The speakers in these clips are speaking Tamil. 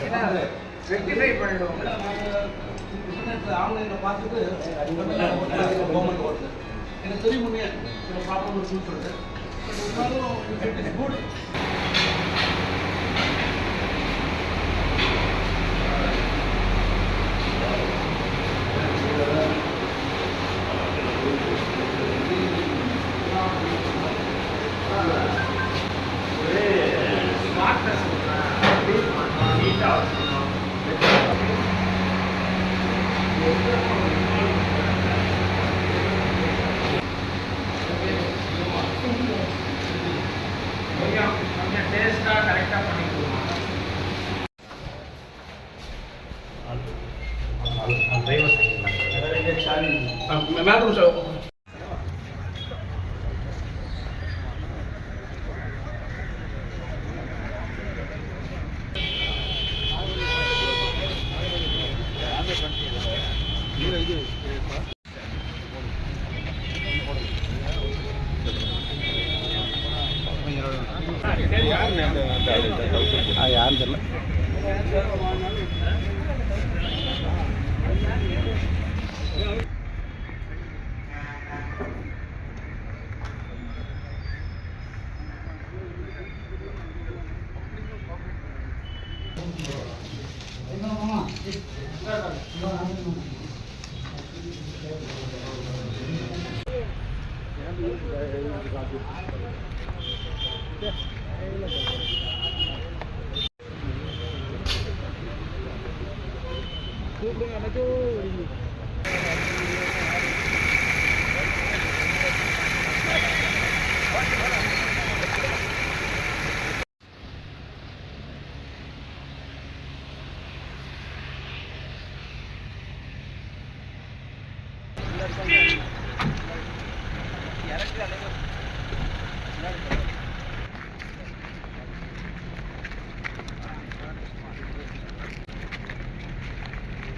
ஏன்னா ரெக்டிஃபை பண்ணிடுவோம். ஆன்லைனில் பார்த்துட்டு கவர்மெண்ட் ஓடுது எனக்கு தெரியும் முன்னே ப்ராப்ளம் இருக்குன்னு சொல்லிட்டு பட் இருந்தாலும் இட் இஸ் குட். கொஞ்சம் டேஸ்ட்டாக கரெக்டாக பண்ணிக்குவோம். யாரும் தெரியல.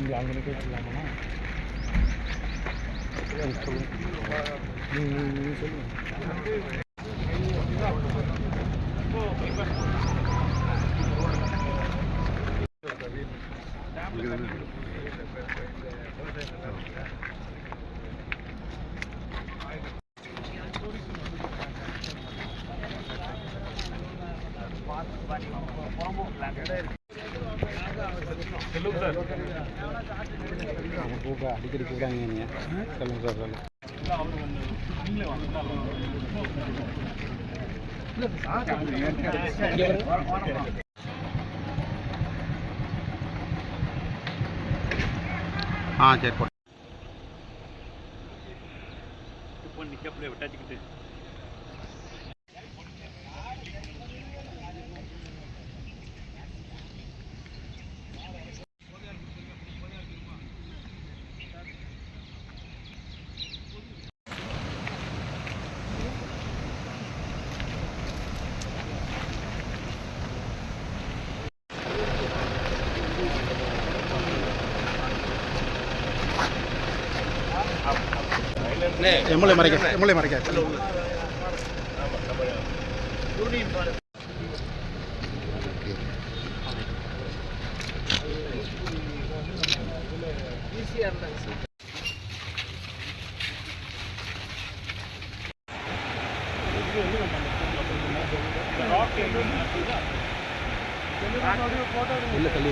இங்கே அங்கே நிற்க வச்சுக்கலாமா? சொல்லுங்கள் சொல்லுங்கள். அடிக்கடி கூடாங்க நீங்கள் சொல்லுங்கள் சார் சொல்லுங்கள். சரி போட்டு நிற்கப்படியே விட்டாச்சுக்கிட்டு எம்எல்ஏ மறைக்க இல்லை தள்ளி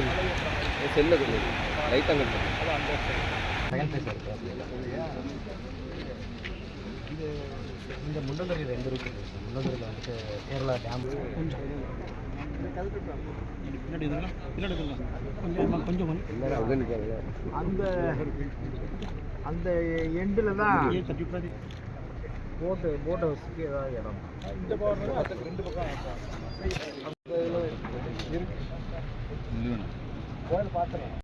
செல்ல லைட்டாக செகண்ட் ஃபேஸ் இது இந்த முண்டந்தரையில் எந்த ரூட் இருக்குது? முண்டந்தரையில் வந்துட்டு கேரளா டேம் கொஞ்சம் கொஞ்சம் அந்த அந்த எண்டில் தான் போட்டை வச்சுக்கு ஏதாவது இடம் இந்த பக்கம் 2 பக்கம் கோயில் பார்த்துறேன்.